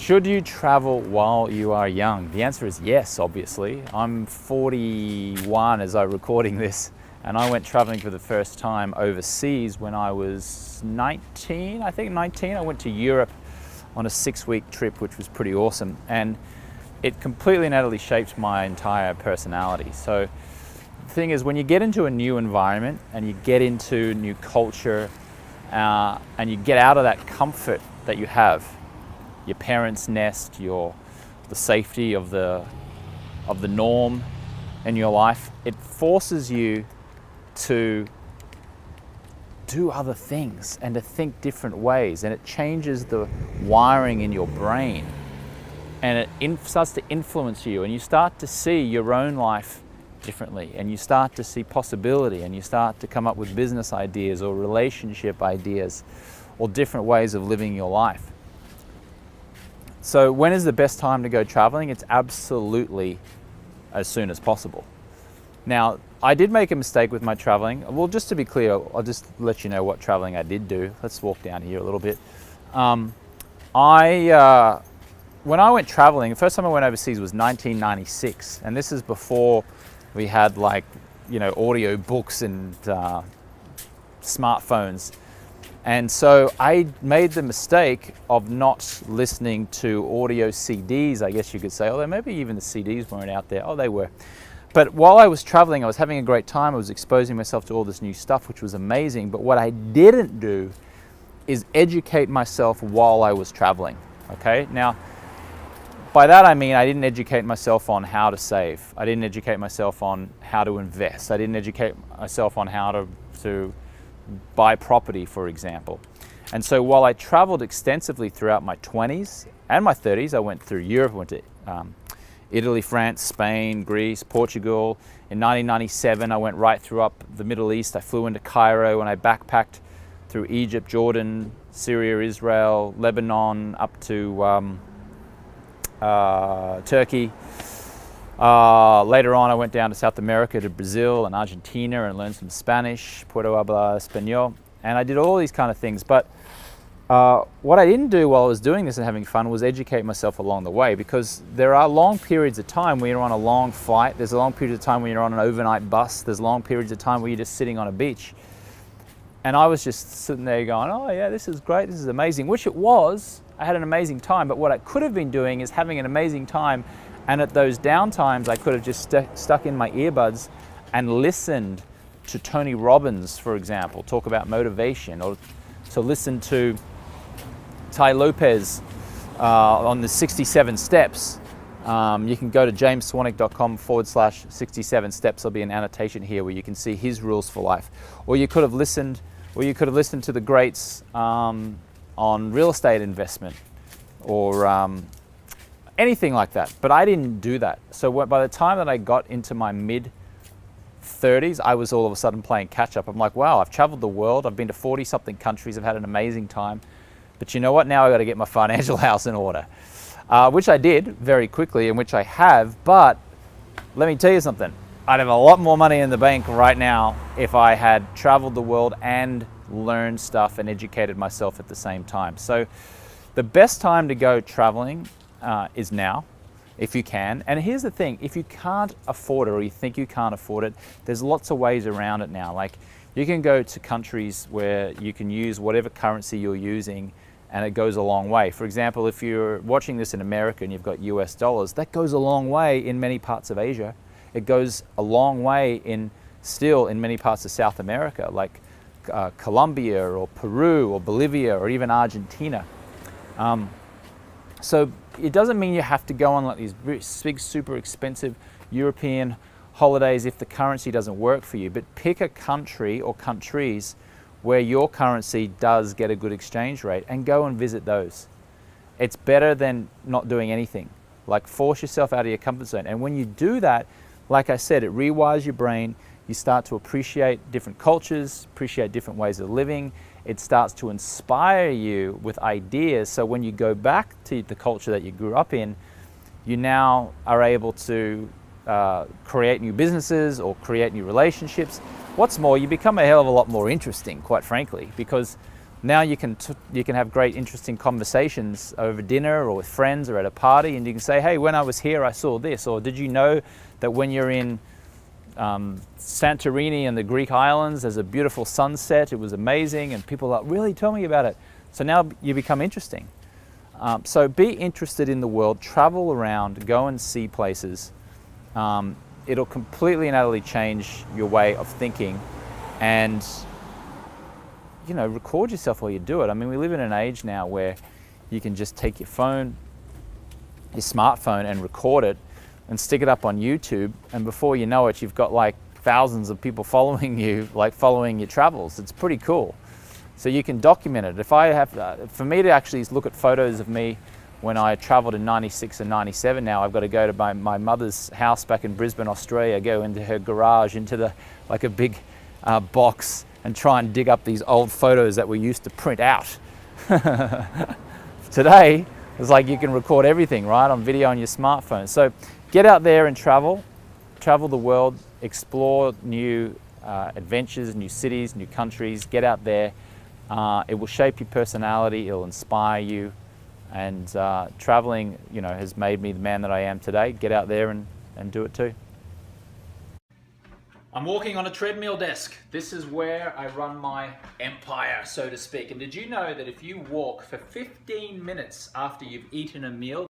Should you travel while you are young? The answer is yes, obviously. I'm 41 as I'm recording this, and I went traveling for the first time overseas when I was 19, I think 19. I went to Europe on a 6-week trip, which was pretty awesome. And it completely and utterly shaped my entire personality. So the thing is, when you get into a new environment and you get into new culture and you get out of that comfort that you have, your parents' nest, the safety of the norm in your life, it forces you to do other things and to think different ways, and it changes the wiring in your brain, and it starts to influence you, and you start to see your own life differently, and you start to see possibility, and you start to come up with business ideas or relationship ideas or different ways of living your life. So when is the best time to go traveling? It's absolutely as soon as possible. Now, I did make a mistake with my traveling. Well, just to be clear, I'll just let you know what traveling I did do. Let's walk down here a little bit. When I went traveling, the first time I went overseas was 1996, and this is before we had audio books and smartphones. And so I made the mistake of not listening to audio CDs, I guess you could say, although maybe even the CDs weren't out there. Oh, they were. But while I was traveling, I was having a great time. I was exposing myself to all this new stuff, which was amazing. But what I didn't do is educate myself while I was traveling, okay? Now, by that I mean I didn't educate myself on how to save. I didn't educate myself on how to invest. I didn't educate myself on how to buy property, for example. And so while I traveled extensively throughout my 20s and my 30s, I went through Europe, I went to Italy, France, Spain, Greece, Portugal. In 1997, I went right through up the Middle East. I flew into Cairo and I backpacked through Egypt, Jordan, Syria, Israel, Lebanon, up to Turkey. Later on, I went down to South America, to Brazil and Argentina, and learned some Spanish, Puedo hablar español, and I did all these kind of things. But what I didn't do while I was doing this and having fun was educate myself along the way, because there are long periods of time when you're on a long flight. There's a long period of time when you're on an overnight bus. There's long periods of time where you're just sitting on a beach. And I was just sitting there going, oh yeah, this is great, this is amazing, which it was. I had an amazing time, but what I could have been doing is having an amazing time, and at those downtimes, I could have just stuck in my earbuds and listened to Tony Robbins, for example, talk about motivation, or to listen to Tai Lopez on the 67 steps. You can go to jamesswanwick.com/67 steps. There'll be an annotation here where you can see his rules for life. Or you could have listened to the greats on real estate investment, or anything like that. But I didn't do that. So by the time that I got into my mid-30s, I was all of a sudden playing catch-up. I'm like, wow, I've traveled the world. I've been to 40-something countries. I've had an amazing time. But you know what? Now I've got to get my financial house in order, which I did very quickly, and which I have. But let me tell you something. I'd have a lot more money in the bank right now if I had traveled the world and learned stuff and educated myself at the same time. So the best time to go traveling is now, if you can. And here's the thing, if you can't afford it, or you think you can't afford it, there's lots of ways around it now. Like, you can go to countries where you can use whatever currency you're using, and it goes a long way. For example, if you're watching this in America and you've got US dollars, that goes a long way in many parts of Asia. It goes a long way in many parts of South America, like Colombia or Peru or Bolivia or even Argentina. So it doesn't mean you have to go on like these big, super expensive European holidays if the currency doesn't work for you, but pick a country or countries where your currency does get a good exchange rate and go and visit those. It's better than not doing anything. Like, force yourself out of your comfort zone. And when you do that, like I said, it rewires your brain. You start to appreciate different cultures, appreciate different ways of living. It starts to inspire you with ideas. So when you go back to the culture that you grew up in, you now are able to create new businesses or create new relationships. What's more, you become a hell of a lot more interesting, quite frankly, because Now you can have great, interesting conversations over dinner or with friends or at a party, and you can say, hey, when I was here I saw this, or did you know that when you're in Santorini and the Greek islands there's a beautiful sunset, it was amazing, and people are like, really, tell me about it. So now you become interesting. So be interested in the world, travel around, go and see places. It'll completely and utterly change your way of thinking, and record yourself while you do it. I mean, we live in an age now where you can just take your phone, your smartphone, and record it and stick it up on YouTube, and before you know it, you've got like thousands of people following you, like following your travels. It's pretty cool. So you can document it. If I have, for me to actually look at photos of me when I traveled in 96 and 97, now I've got to go to my mother's house back in Brisbane, Australia, go into her garage, into like a big box, and try and dig up these old photos that we used to print out. Today, it's like you can record everything, right, on video on your smartphone. So get out there and travel the world, explore new adventures, new cities, new countries. Get out there. It will shape your personality, it'll inspire you, and traveling, has made me the man that I am today. Get out there and do it too. I'm walking on a treadmill desk. This is where I run my empire, so to speak. And did you know that if you walk for 15 minutes after you've eaten a meal,